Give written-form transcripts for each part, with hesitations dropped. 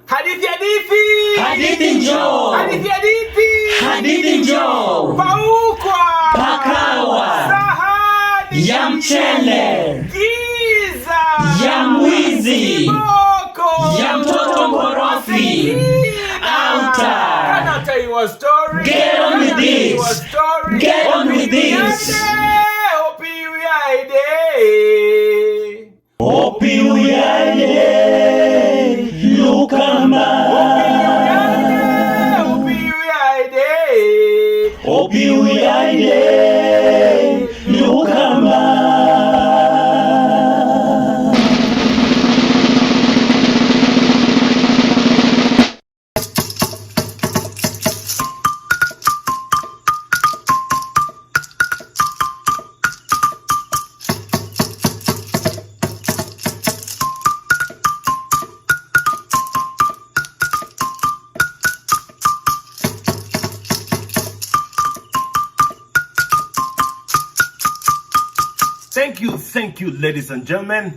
Hadithi hadithi. Hadithi njoo. Hadithi hadithi. Hadithi njoo. Paukwa. Pakawa. Sahani. Ya mchele. Giza. Ya mwizi. Kiboko. Ya mtoto mkorofi. Outa. Can I tell you a story? Get on with this. Get on with this. Opi uyade. Lukama. Opi uyade. Lukama. Thank you, ladies and gentlemen,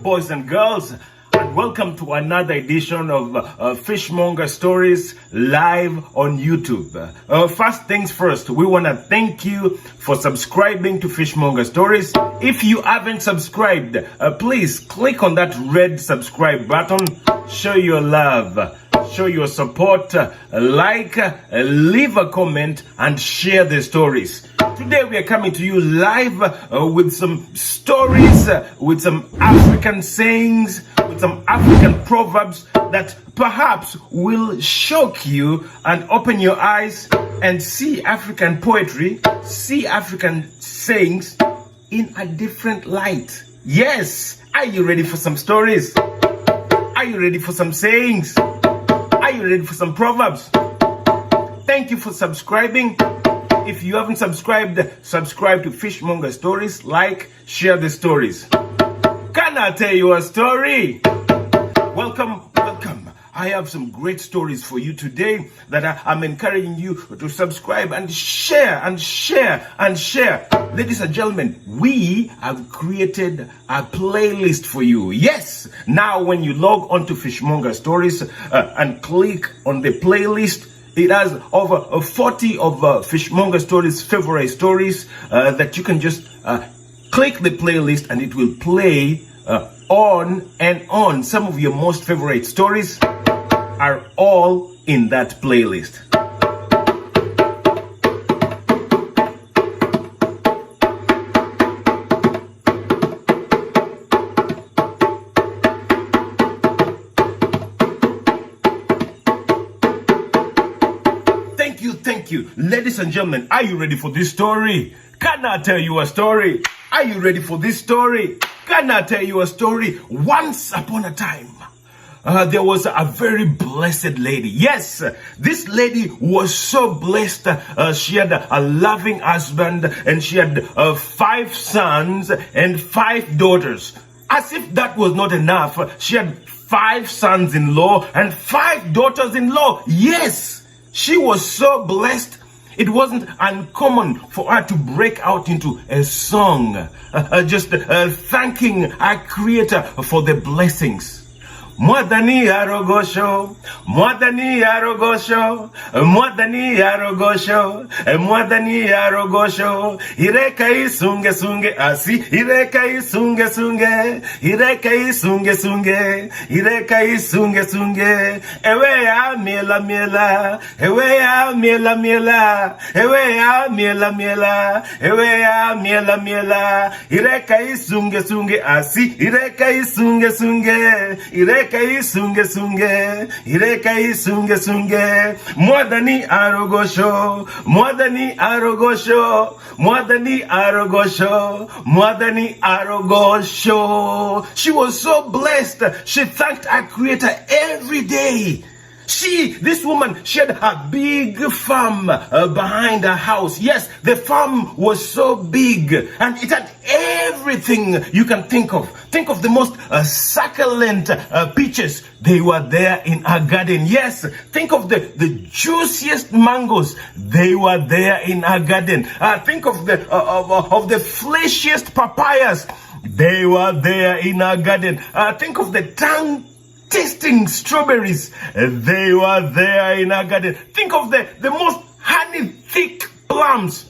boys and girls, and welcome to another edition of Fishmonger Stories live on YouTube. First things first, we want to thank you for subscribing to Fishmonger Stories. If you haven't subscribed, please click on that red subscribe button, show your love, show your support, like, leave a comment, and share the stories. Today we are coming to you live with some stories, with some African sayings, with some African proverbs that perhaps will shock you and open your eyes and see African poetry, see African sayings in a different light. Yes, are you ready for some stories? Are you ready for some sayings? Are you ready for some proverbs? Thank you for subscribing. If you haven't subscribed, subscribe to Fishmonger Stories, like, share the stories. Can I tell you a story? Welcome. I have some great stories for you today that I'm encouraging you to subscribe and share. Ladies and gentlemen, we have created a playlist for you. Yes, now when you log on to Fishmonger Stories and click on the playlist, it has over 40 of Fishmonger Stories' favorite stories that you can just click the playlist and it will play on and on. Some of your most favorite stories are all in that playlist. Thank you. Ladies and gentlemen, are you ready for this story? Can I tell you a story? Are you ready for this story? Can I tell you a story? Once upon a time, there was a very blessed lady. Yes, this lady was so blessed. She had a loving husband and she had 5 sons and 5 daughters. As if that was not enough, she had 5 sons-in-law and 5 daughters-in-law. Yes, she was so blessed. It wasn't uncommon for her to break out into a song, just thanking our Creator for the blessings. Mwadani arogosho, mwadani arogosho, mwadani arogosho, mwadani arogosho, ireka isunge sunge asi, ireka isunge sunge, ireka isunge sunge, ireka isunge sunge, ewe ya miela miela, ewe ya miela miela, ewe ya miela miela, ewe ya miela miela, ireka isunge sunge asi, ireka isunge sunge, ireka Sunge sunge, ireka sunge sunge, mwadani arogosho, mwadani arogosho, mwadani arogosho, mwadani arogosho. She was so blessed. She thanked our Creator every day. This woman, she had a big farm behind her house. Yes, the farm was so big and it had everything you can think of. Think of the most succulent peaches. They were there in her garden. Yes, think of the juiciest mangoes. They were there in her garden. Think of the fleshiest papayas. They were there in her garden. Think of the tasting strawberries. They were there in her garden. Think of the most honey thick plums.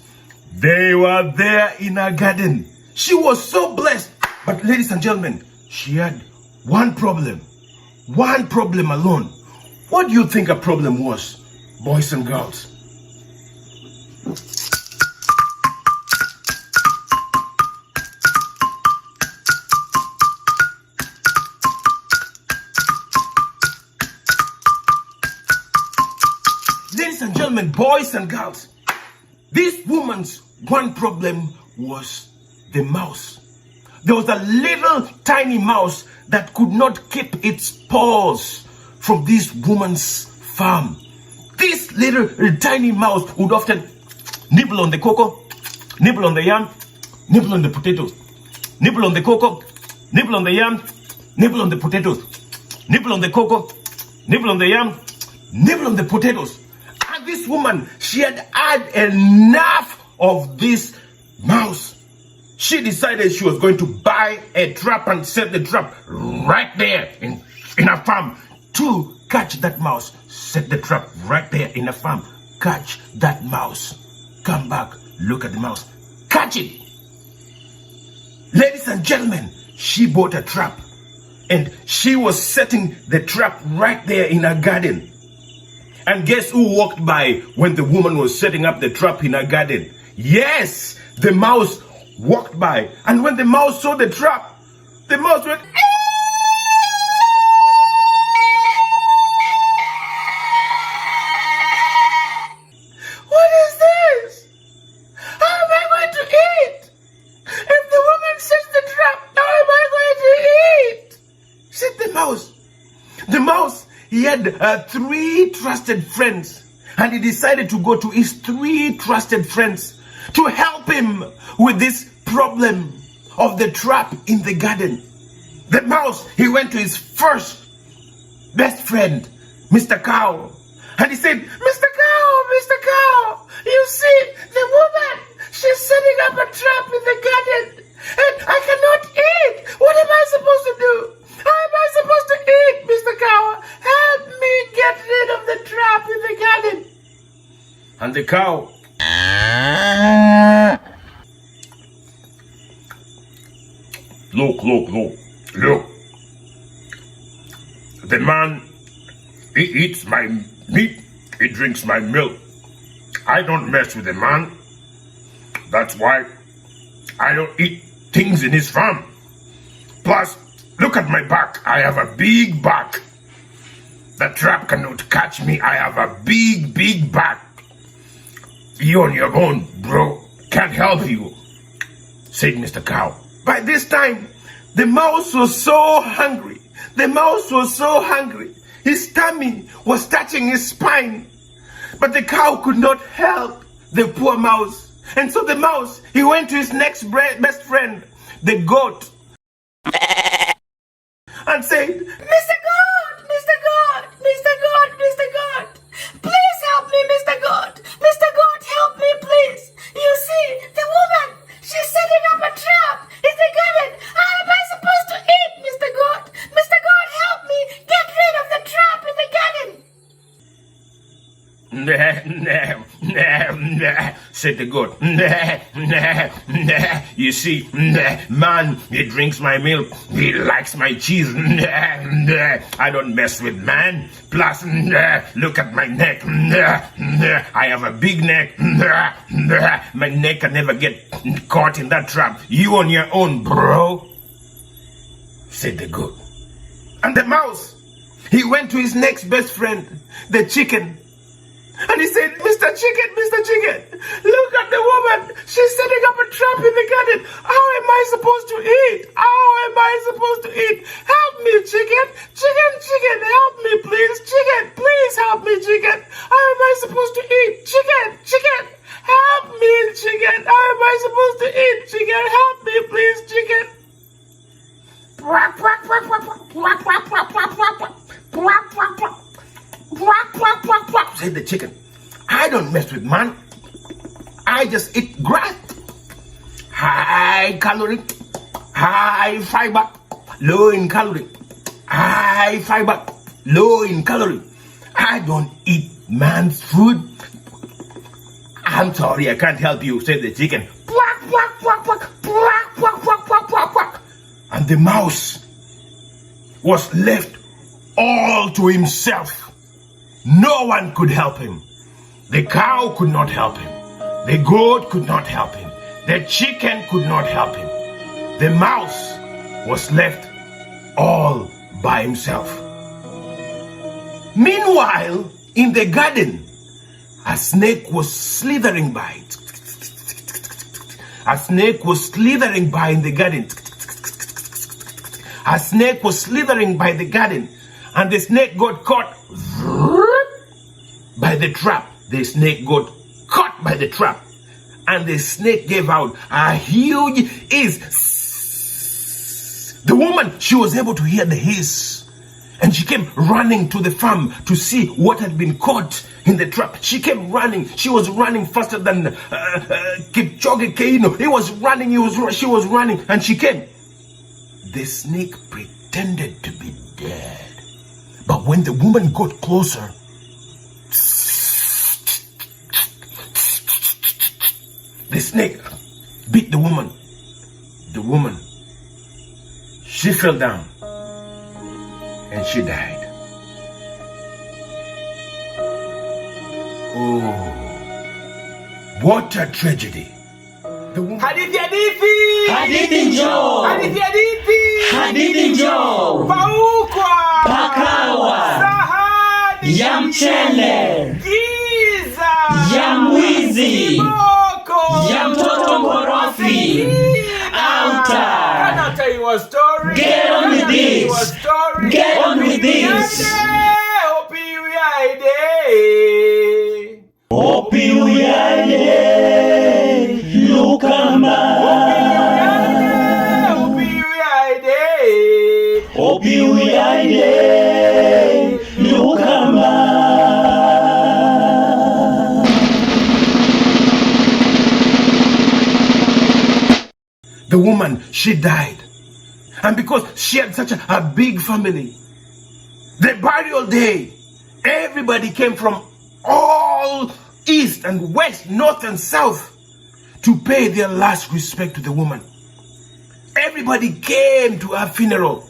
They were there in her garden. She was so blessed. But ladies and gentlemen, she had one problem. One problem alone. What do you think a problem was, boys and girls? Ladies and gentlemen, boys and girls, this woman's one problem was the mouse. There was a little tiny mouse that could not keep its paws from this woman's farm. This little tiny mouse would often nibble on the cocoa, nibble on the yam, nibble on the potatoes, nibble on the cocoa, nibble on the yam, nibble on the potatoes, nibble on the cocoa, nibble on the yam, nibble on the potatoes. And this woman, she had had enough of this mouse. She decided she was going to buy a trap and set the trap right there in her farm to catch that mouse. Set the trap right there in her farm. Catch that mouse. Come back, look at the mouse. Catch it. Ladies and gentlemen, she bought a trap and she was setting the trap right there in her garden. And guess who walked by when the woman was setting up the trap in her garden? Yes, the mouse walked by. And when the mouse saw the trap, the mouse went, "What is this? How am I going to eat? If the woman sets the trap, how am I going to eat?" Said the mouse. The mouse, he had 3 trusted friends. And he decided to go to his 3 trusted friends to help him with this problem of the trap in the garden. The mouse, he went to his first best friend, Mr. Cow. And he said, Mr. Cow, you see, the woman, she's setting up a trap in the garden. And I cannot eat. What am I supposed to do? How am I supposed to eat, Mr. Cow? Help me get rid of the trap in the garden. And the cow, look. The man, he eats my meat, he drinks my milk. I don't mess with the man. That's why I don't eat things in his farm. Plus, look at my back. I have a big back. The trap cannot catch me. I have a big back. You on your own, bro. Can't help you, said Mr. Cow. By this time, the mouse was so hungry. His tummy was touching his spine. But the cow could not help the poor mouse. And so the mouse, he went to his next best friend, the goat, and said, Mr. Goat, please help me, Mr. Goat. Mr. Goat, help me, please. You see, the woman, she's setting up a trap in the garden. How am I supposed to eat, Mr. Goat? Mr. Goat, help me get rid of the trap in the garden. Said the goat. You see, man, he drinks my milk, he likes my cheese. I don't mess with man. Plus, look at my neck. I have a big neck. My neck can never get caught in that trap. You on your own, bro, said the goat. And the mouse, he went to his next best friend, the chicken. And he said, Mr. Chicken, look at the woman. She's setting up a trap in the garden. How am I supposed to eat? Help me, chicken. Chicken, help me, please. Chicken, please help me, chicken. How am I supposed to eat? Chicken, help me, chicken. How am I supposed to eat? Chicken, help me, please, chicken. Said the chicken. I don't mess with man. I just eat grass. High calorie, high fiber, low in calorie. high fiber, low in calorie. I don't eat man's food. I'm sorry, I can't help you, said the chicken. Quack, quack, quack, quack, quack, quack, quack, quack, quack, quack. And the mouse was left all to himself. No one could help him. The cow could not help him. The goat could not help him. The chicken could not help him. The mouse was left all by himself. Meanwhile, in the garden, a snake was slithering by. A snake was slithering by in the garden. A snake was slithering by the garden. And the snake got caught by the trap. The snake got caught by the trap. And the snake gave out a huge hiss. The woman, she was able to hear the hiss. And she came running to the farm to see what had been caught in the trap. She came running. She was running faster than Kipchoge Keino. He was running. She was running. And she came. The snake pretended to be dead. But when the woman got closer, the snake bit the woman. The woman, she fell down and she died. Oh, what a tragedy. The woman... Hadithi, hadithi! Hadithi njoo! Hadithi, hadithi! Hadithi njoo! Paukwa! Pakawa! Sahani! Ya mchele! Giza! Ya mwizi! Kiboko! Ya mtoto mkorofi! Auta! Can I tell you a story? Get on with this! Get on with this! Opi uyade! Lukama! Opi uyade! Lukama! The woman, she died. And because she had such a big family, the burial day, everybody came from all east and west, north and south to pay their last respect to the woman. Everybody came to her funeral.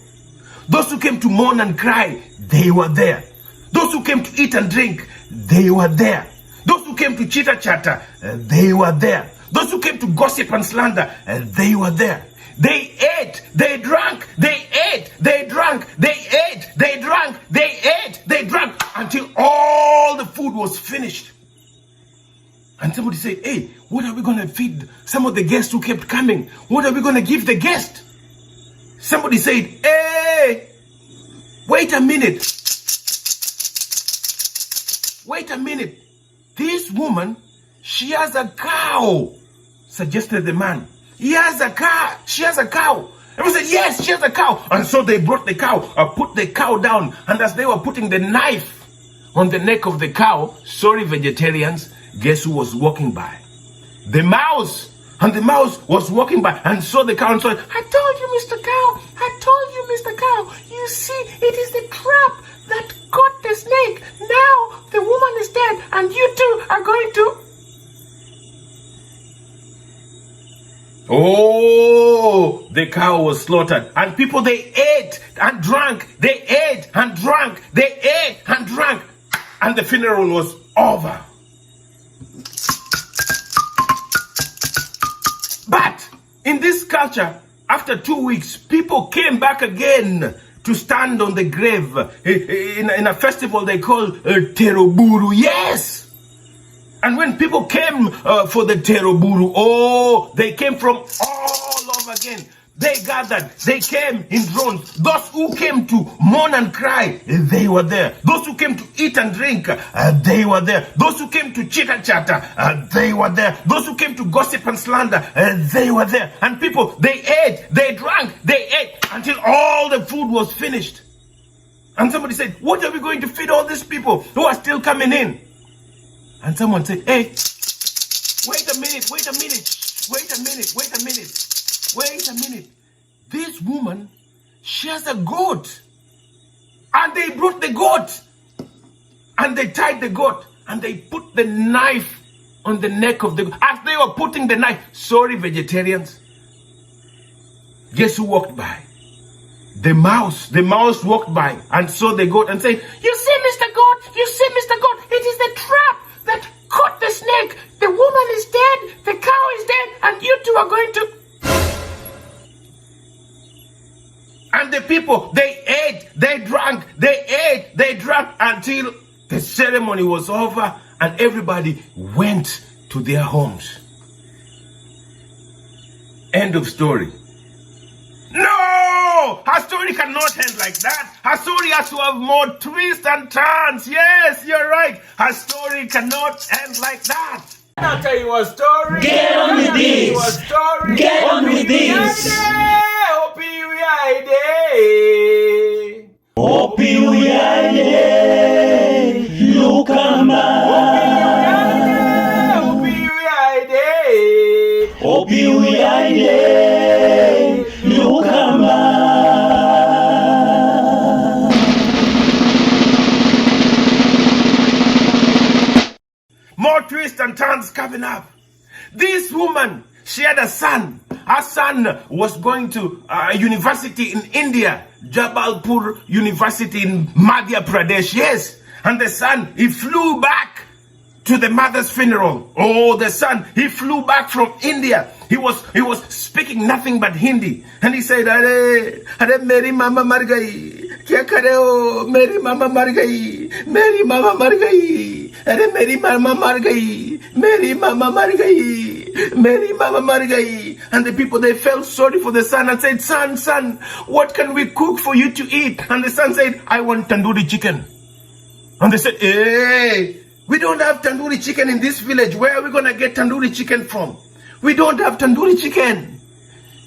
Those who came to mourn and cry, they were there. Those who came to eat and drink, they were there. Those who came to chitter-chatter, they were there. Those who came to gossip and slander, they were there. They ate, they drank, they ate, they drank, they ate, they drank, they ate, they drank, until all the food was finished. And somebody said, hey, what are we going to feed some of the guests who kept coming? What are we going to give the guest? Somebody said, hey, wait a minute. Wait a minute. This woman, she has a cow, suggested the man. He has a cow. She has a cow. Everyone said, yes, she has a cow. And so they brought the cow, put the cow down. And as they were putting the knife on the neck of the cow, sorry vegetarians, guess who was walking by? The mouse. And the mouse was walking by and saw the cow and said, I told you, Mr. Cow. I told you, Mr. Cow. You see, it is the trap that caught the snake. Now the woman is dead and you two are going to... Oh, the cow was slaughtered. And people, they ate and drank. They ate and drank. They ate and drank. And the funeral was over. But in this culture, after 2 weeks, people came back again to stand on the grave in a festival they call Teroburu. Yes! And when people came for the Teroburu, oh, they came from all over again. They gathered, they came in drones. Those who came to mourn and cry, they were there. Those who came to eat and drink, they were there. Those who came to chitter-chatter, they were there. Those who came to gossip and slander, they were there. And people, they ate, they drank, they ate until all the food was finished. And somebody said, what are we going to feed all these people who are still coming in? And someone said, hey, wait a minute, wait a minute, wait a minute, wait a minute, wait a minute. This woman, she has a goat. And they brought the goat. And they tied the goat. And they put the knife on the neck of the goat. As they were putting the knife, sorry vegetarians, guess who walked by? The mouse. The mouse walked by and saw the goat and said, "You see, Mr. Goat, you see, Mr. Goat, it is the trap that caught the snake. The woman is dead, the cow is dead, and you two are going to..." And the people, they ate, they drank, they ate, they drank until the ceremony was over and everybody went to their homes. End of story. No! Her story cannot end like that. Her story has to have more twists and turns. Yes, you're right. Her story cannot end like that. I'll tell you a story. Get on with this. Get on with this. More twists and turns coming up. This woman, she had a son. Her son was going to a university in India, Jabalpur University in Madhya Pradesh. Yes. And the son, he flew back to the mother's funeral. Oh, the son, he flew back from India. He was speaking nothing but Hindi. And he said, "Are Meri mama mar gayi. Kya kare ho? Meri mama mar gayi. Meri mama mar gayi. Are Meri mama mar gayi. Meri mama mar gayi. Meri mama mar gayi." And the people, they felt sorry for the son and said, son, what can we cook for you to eat?" And the son said, "I want tandoori chicken." And they said, "Hey, we don't have tandoori chicken in this village. Where are we going to get tandoori chicken from? We don't have tandoori chicken."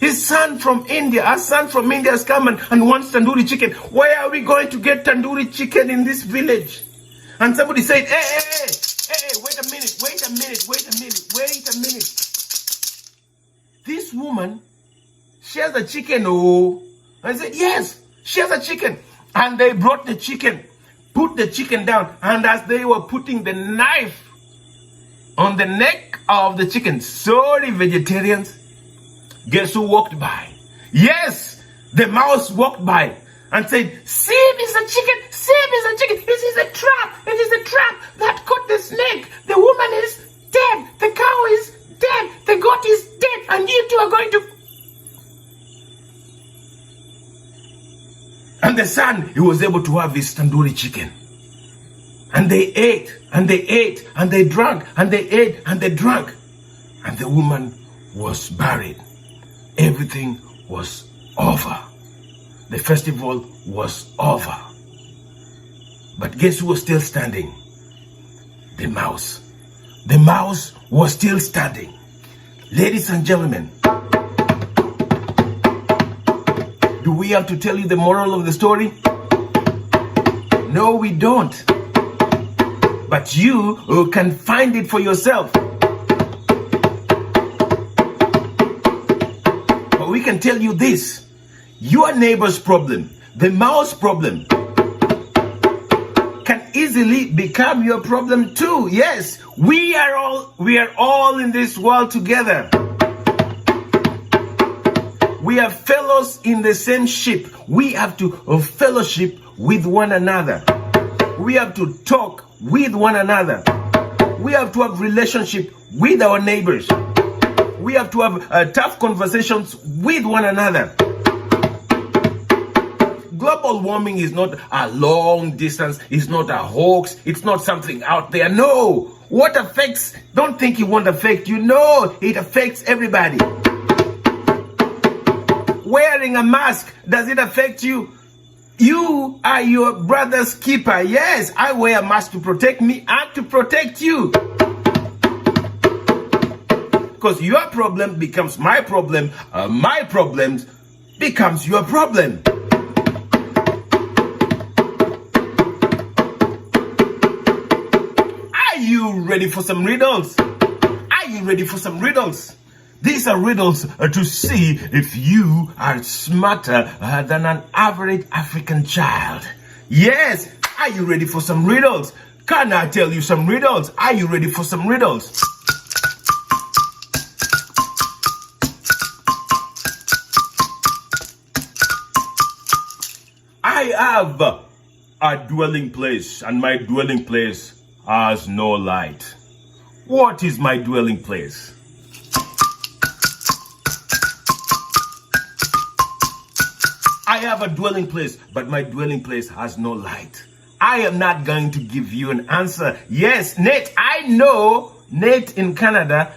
His son from India, our son from India has come and wants tandoori chicken. Where are we going to get tandoori chicken in this village? And somebody said, hey, wait a minute. This woman, she has a chicken, oh. I said, yes, she has a chicken. And they brought the chicken, put the chicken down, and as they were putting the knife on the neck of the chicken, sorry vegetarians, guess who walked by? Yes, the mouse walked by and said, "See, Mr. Chicken, this is a trap. It is a trap that caught the snake. The woman is dead, the cow is dead, the goat is dead, and you two are going to..." And the son, he was able to have his tandoori chicken. And they ate, and they ate, and they drank, and they ate, and they drank. And the woman was buried. Everything was over. The festival was over. But guess who was still standing? The mouse. The mouse was still standing. Ladies and gentlemen, do we have to tell you the moral of the story? No, we don't. But you can find it for yourself. But we can tell you this. Your neighbor's problem, the mouse problem, can easily become your problem too. Yes, we are all in this world together. We are fellows in the same ship. We have to fellowship with one another. We have to talk with one another. We have to have relationship with our neighbors. We have to have tough conversations with one another. Global warming is not a long distance. It's not a hoax. It's not something out there. No. What affects, don't think it won't affect you. No, it affects everybody. Wearing a mask, does it affect you? You are your brother's keeper. Yes, I wear a mask to protect me and to protect you. Because your problem becomes my problem. My problems becomes your problem. Are you ready for some riddles? Are you ready for some riddles? These are riddles to see if you are smarter than an average African child. Yes. Are you ready for some riddles? Can I tell you some riddles? Are you ready for some riddles? I have a dwelling place, and my dwelling place has no light. What is my dwelling place? I have a dwelling place, but my dwelling place has no light. I am not going to give you an answer. Yes, Nate, I know Nate in Canada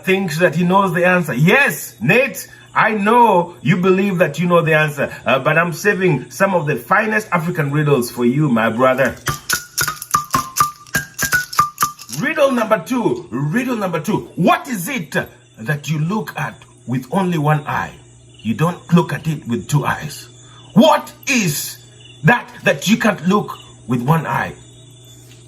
thinks that he knows the answer. Yes, Nate, I know you believe that you know the answer, but I'm saving some of the finest African riddles for you, my brother. Riddle number two. Riddle number two. What is it that you look at with only one eye? You don't look at it with two eyes. What is that you can't look with one eye?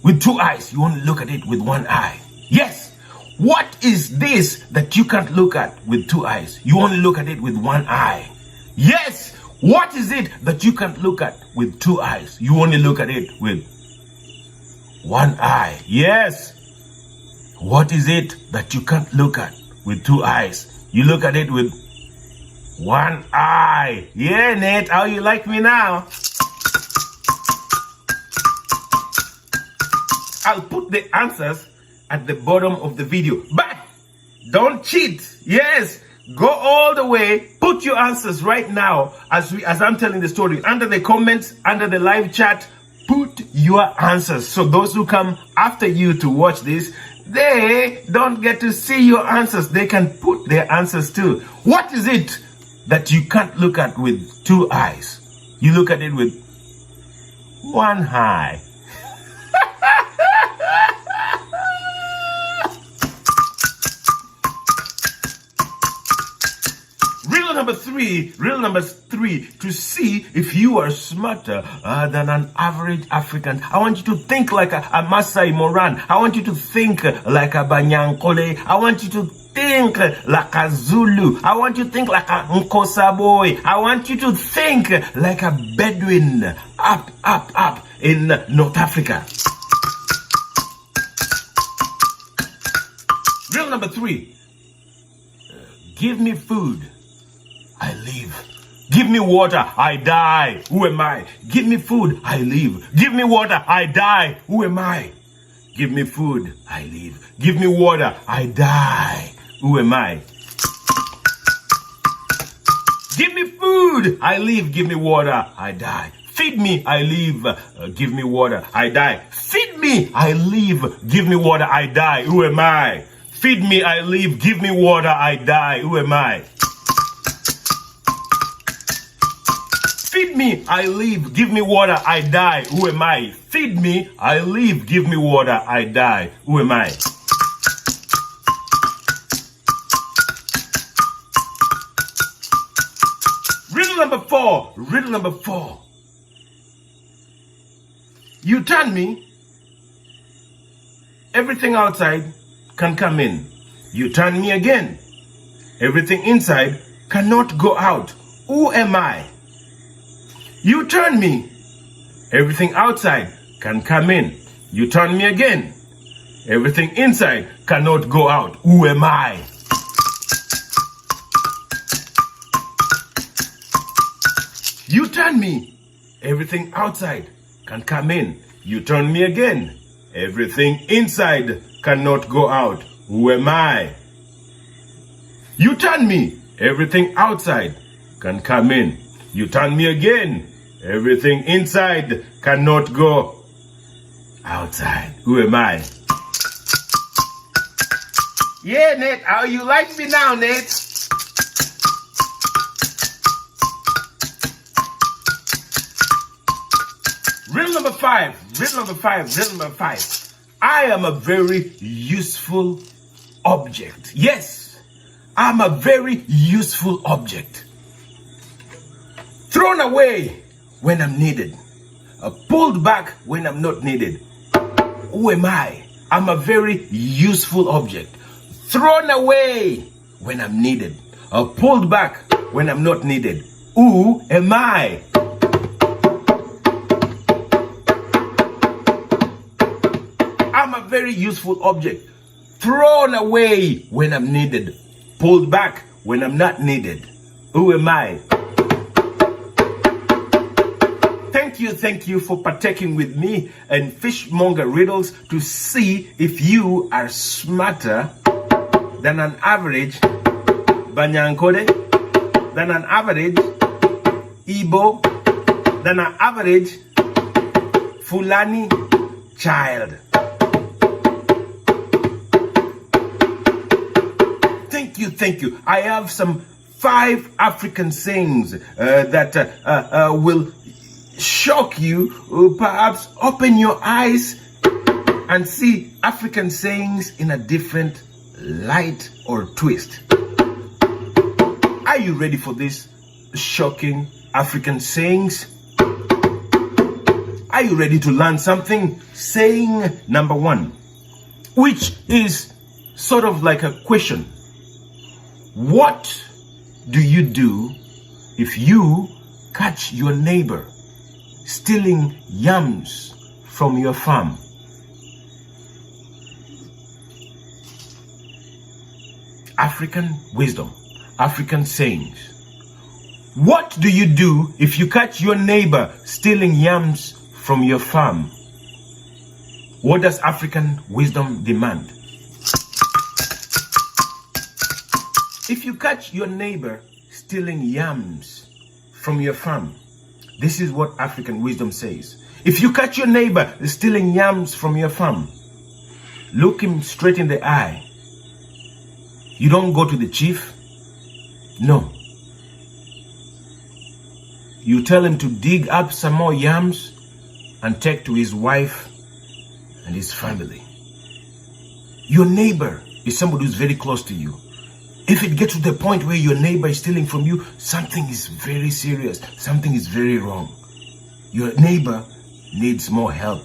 With two eyes, you only look at it with one eye. Yes. What is this that you can't look at with two eyes? You only look at it with one eye. Yes. What is it that you can't look at with two eyes? You only look at it with one eye. Yes. What is it that you can't look at with two eyes? You look at it with one eye. Yeah, Nate, how you like me now? I'll put the answers at the bottom of the video, but don't cheat. Yes, go all the way. Put your answers right now as I'm telling the story under the comments, under the live chat. Put your answers so those who come after you to watch this, they don't get to see your answers. They can put their answers too. What is it that you can't look at with two eyes? You look at it with one eye. Riddle number three, to see if you are smarter than an average African. I want you to think like a Masai Moran. I want you to think like a Banyankole. I want you to think like a Zulu. I want you to think like a Nkosa boy. I want you to think like a Bedouin up in North Africa. Riddle number three. Give me food, I live. Give me water, I die. Who am I? Give me food, I live. Give me water, I die. Who am I? Give me food, I live. Give me water, I die. Who am I? Give me food, I live. Give me water, I die. Feed me, I live. Give me water, I die. Feed me, I live. Give me water, I die. Who am I? Feed me, I live. Give me water, I die. Who am I? Feed me, I live. Give me water, I die. Who am I? Feed me, I live. Give me water, I die. Who am I? Riddle number four. Riddle number four. You turn me, everything outside can come in. You turn me again, everything inside cannot go out. Who am I? You turn me, everything outside can come in. You turn me again, everything inside cannot go out. Who am I? You turn me, everything outside can come in. You turn me again, everything inside cannot go out. Who am I? You turn me, everything outside can come in. You turn me again, everything inside cannot go outside. Who am I? Yeah, Nate, how you like me now, Nate? Riddle number five. Riddle number five. Riddle number five. I am a very useful object. Yes, I'm a very useful object. Thrown away when I'm needed. Pulled back when I'm not needed. Who am I? I'm a very useful object. Thrown away when I'm needed. Pulled back when I'm not needed. Who am I? I'm a very useful object. Thrown away when I'm needed. Pulled back when I'm not needed. Who am I? Thank you for partaking with me and Fishmonger Riddles to see if you are smarter than an average Banyankode, than an average Igbo, than an average Fulani child. Thank you. I have some 5 African sayings that will shock you, perhaps open your eyes and see African sayings in a different light or twist. Are you ready for this shocking African sayings? Are you ready to learn something? Saying number 1, which is sort of like a question. What do you do if you catch your neighbor stealing yams from your farm? African wisdom, African sayings. What do you do if you catch your neighbor stealing yams from your farm? What does African wisdom demand? If you catch your neighbor stealing yams from your farm, this is what African wisdom says. If you catch your neighbor stealing yams from your farm, look him straight in the eye. You don't go to the chief. No. You tell him to dig up some more yams and take to his wife and his family. Your neighbor is somebody who's very close to you. If it gets to the point where your neighbor is stealing from you, something is very serious. Something is very wrong. Your neighbor needs more help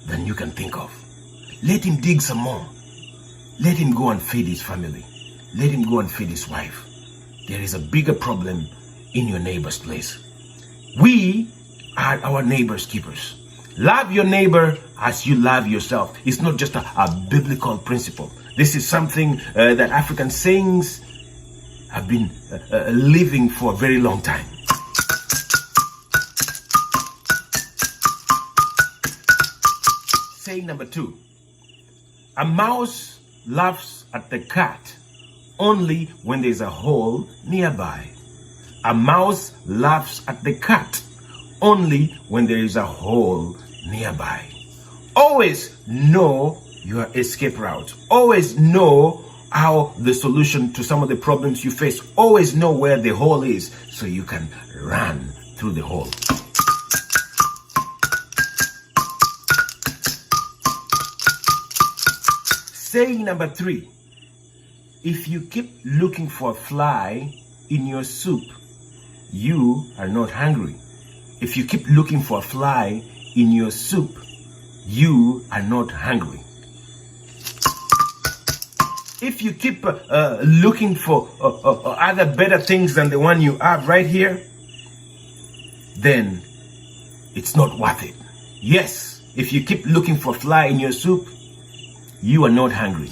than you can think of. Let him dig some more. Let him go and feed his family. Let him go and feed his wife. There is a bigger problem in your neighbor's place. We are our neighbor's keepers. Love your neighbor as you love yourself. It's not just a biblical principle. This is something that African sayings have been living for a very long time. Saying number 2. A mouse laughs at the cat only when there's a hole nearby. A mouse laughs at the cat only when there is a hole nearby. Always know your escape route. Always know how the solution to some of the problems you face. Always know where the hole is so you can run through the hole. Saying number 3. If you keep looking for a fly in your soup, you are not hungry. If you keep looking for a fly in your soup, you are not hungry. If you keep looking for other better things than the one you have right here, then it's not worth it. Yes, if you keep looking for a fly in your soup, you are not hungry.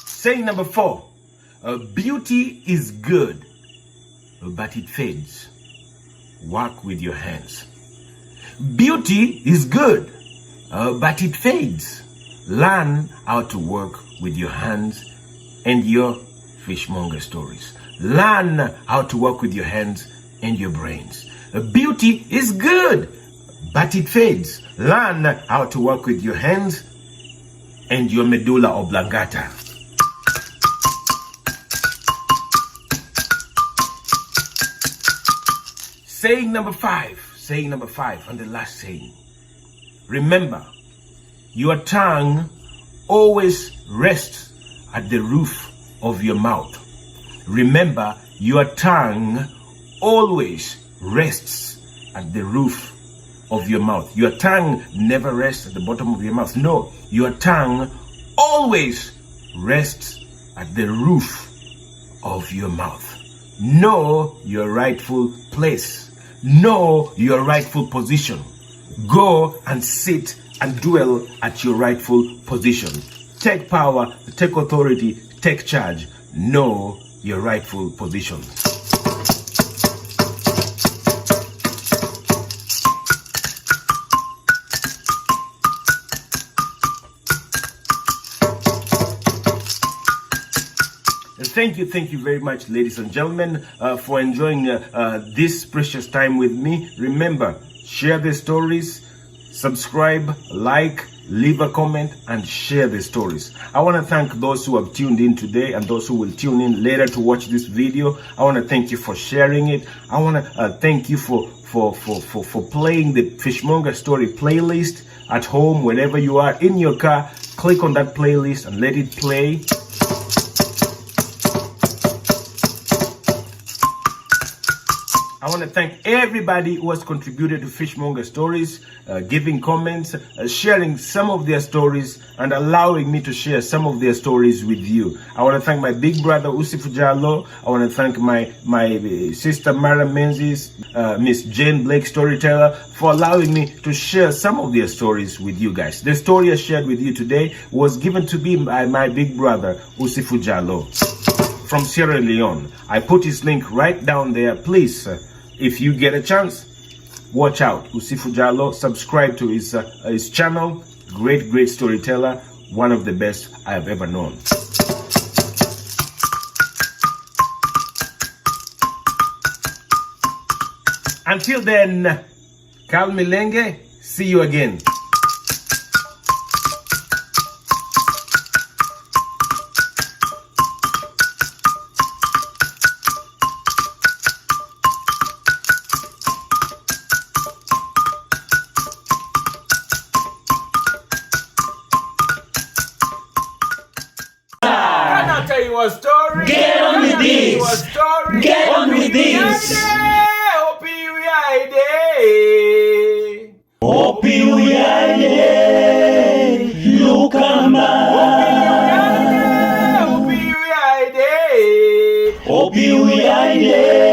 Saying number 4. Beauty is good, but it fades. Work with your hands. Beauty is good, but it fades. Learn how to work with your hands and your fishmonger stories. Learn how to work with your hands and your brains. Beauty is good, but it fades. Learn how to work with your hands and your medulla oblongata. Saying number 5, and the last saying. Remember, your tongue always rests at the roof of your mouth. Remember, your tongue always rests at the roof of your mouth. Your tongue never rests at the bottom of your mouth. No, your tongue always rests at the roof of your mouth. Know your rightful place. Know your rightful position. Go and sit and dwell at your rightful position. Take power, take authority, take charge. Know your rightful position. Thank you very much, ladies and gentlemen, for enjoying this precious time with me. Remember, share the stories, subscribe, like, leave a comment, and share the stories. I want to thank those who have tuned in today and those who will tune in later to watch this video. I want to thank you for sharing it. I want to thank you for playing the Fishmonger Story playlist at home, wherever you are, in your car. Click on that playlist and let it play. I want to thank everybody who has contributed to Fishmonger Stories, giving comments, sharing some of their stories, and allowing me to share some of their stories with you. I want to thank my big brother, USIFUJALLOH. I want to thank my sister, Mara Menzies, Miss Jane Blake, storyteller, for allowing me to share some of their stories with you guys. The story I shared with you today was given to me by my big brother, USIFUJALLOH, from Sierra Leone. I put his link right down there. Please, if you get a chance, watch out. USIFUJALLOH, subscribe to his channel. Great storyteller, one of the best I have ever known. Until then, Kal Milenge, see you again. Tell you a story. Get on with this. Get on with this. Opioid.